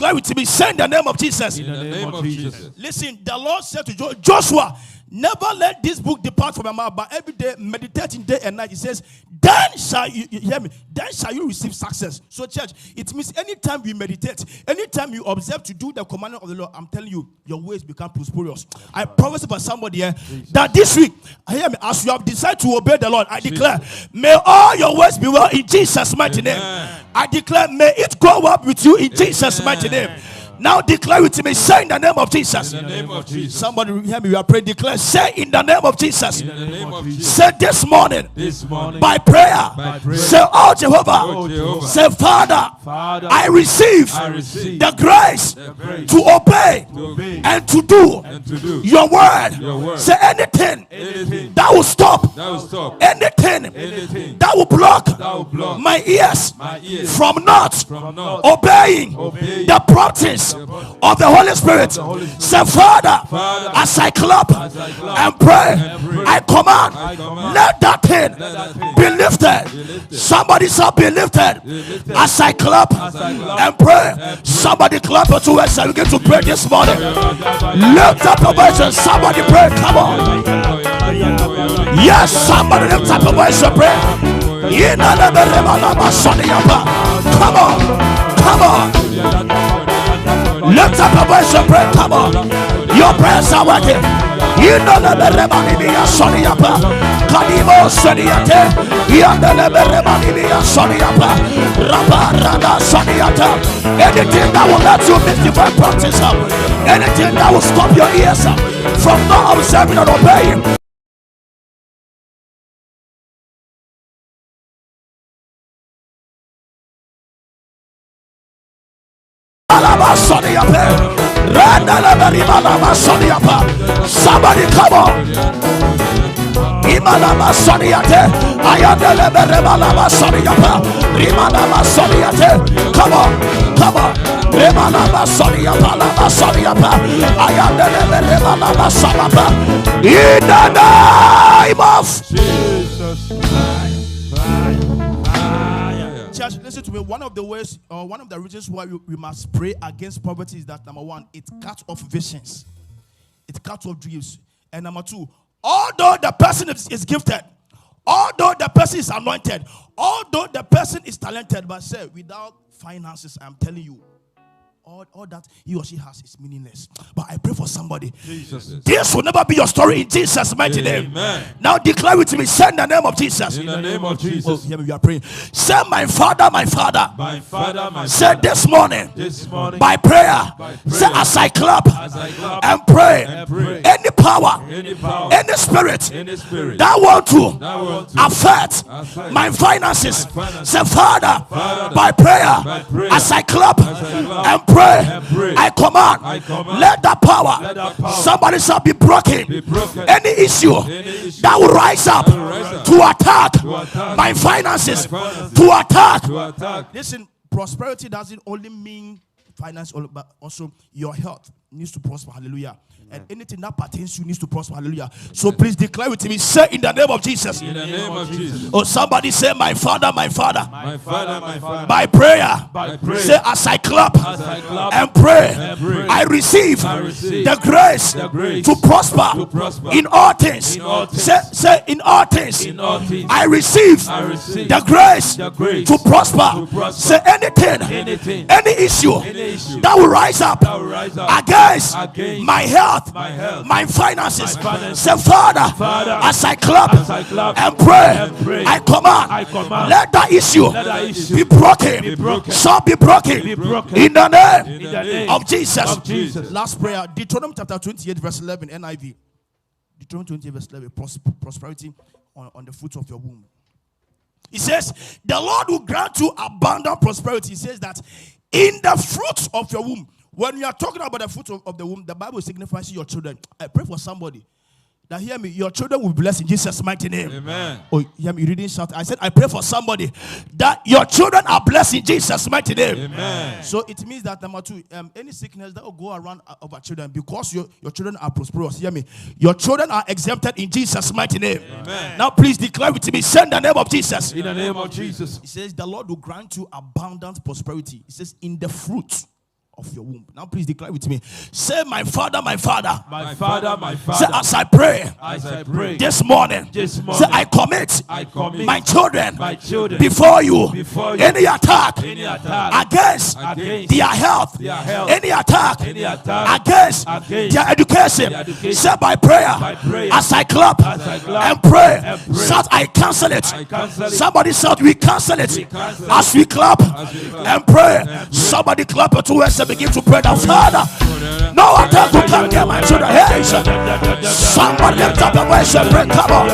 Glory to be said in the name of Jesus. In the name of Jesus. Listen, the Lord said to Joshua, never let this book depart from your mouth, but every day meditating day and night. He says, then shall you hear me? Then shall you receive success. So, church, it means anytime you meditate, anytime you observe to do the commandment of the Lord, I'm telling you, your ways become prosperous. I promise for somebody here that this week, hear me, as you have decided to obey the Lord, I declare, may all your ways be well in Jesus' mighty name. I declare, may it go up with you in Jesus' mighty name. Now declare it to me. Say in the name of Jesus. In the name of Jesus. Somebody hear me. We are praying. Declare. Say in the name of Jesus. In the name of Jesus. Say this morning. By prayer. Say, oh Jehovah. Say, Father, I receive the grace to obey and to do your word. Say anything that will stop. Anything that will block my ears from not obeying the promptings of the Holy Spirit. Say, Father, as I clap and pray, I command, let that thing be lifted. Somebody shall be lifted. As I clap and pray, somebody clap your two hands and begin to pray this morning. Lift up your voice and somebody pray. Come on. Yes, somebody lift up your voice and pray. Come on. Come on. Lift up your voice and pray. Come on. Your prayers are working. You know the Beremanibia Soniapa. Kadimo Soniate. Yandeleberimanibia Soniapa. Rada Soniata. Anything that will let you miss divine practice, anything that will stop your ears from not observing and obeying. Somebody come on. Imalama Soniate, Ayadeleberebalama Soniapa, Rimanama Soniate, come on. Remalama Soniapa, Lama Soniapa, Ayadeleberebalama Sonapa, in the name of Jesus. Church, listen to me. One of the ways, or one of the reasons why we must pray against poverty is that number one, it cuts off visions, it cuts off dreams, and number two, although the person is gifted, although the person is anointed, although the person is talented, but say without finances, I'm telling you, all that he or she has is meaningless. But I pray for somebody. Jesus. This will never be your story in Jesus' mighty name. Now declare with me. Say in the name of Jesus. In the name of Jesus. Oh, hear me, we are praying. Say, my Father, my Father. My Father, my Say Father. This morning. By prayer. Say, as I clap and pray. Any power, any spirit that want to affect my finances. Say, Father, by prayer, as I clap and pray, I command, let that power, somebody shall be broken. Any issue that will rise up to attack my finances, to attack. Listen, prosperity doesn't only mean finance, but also your health needs to prosper. Hallelujah. And anything that pertains to you needs to prosper. Hallelujah. So please declare with me. Say in the name of Jesus. In the name of Jesus. Oh, somebody say, my Father, my Father. My Father, my Father. By prayer. Say, as I clap and pray, I receive the grace to prosper in all things. Say in all things. I receive the grace to prosper. Say anything, any issue that will rise up against my health, my finances. Say, Father, as I clap and pray, I command, let that issue be broken. Shall be broken in the name of Jesus. Last prayer, Deuteronomy chapter 28 verse 11 NIV. Deuteronomy 28 verse 11, prosperity on the fruit of your womb. It says, the Lord will grant you abundant prosperity. He says that in the fruits of your womb. When we are talking about the fruit of the womb, the Bible signifies your children. I pray for somebody that hear me. Your children will be blessed in Jesus' mighty name. Amen. Oh, hear me. You didn't shout. I said, I pray for somebody that your children are blessed in Jesus' mighty name. Amen. So it means that number two, any sickness that will go around of our children, because your children are prosperous. Hear me. Your children are exempted in Jesus' mighty name. Amen. Now please declare with me. Send the name of Jesus. In the name of Jesus. He says the Lord will grant you abundant prosperity. He says in the fruit of your womb. Now please declare with me. Say, my Father, my Father. My Father, my Father. Say, as I pray this morning. Say, I commit my children before you. Any attack against their health, any attack against their education, say by prayer, as I clap and pray, shout, I cancel it. Somebody shout, we cancel it. As we clap and pray, somebody clap it to us and begin to pray. The Father, no attack will come near my children. Hey, somebody lift up the voice and pray. Come on.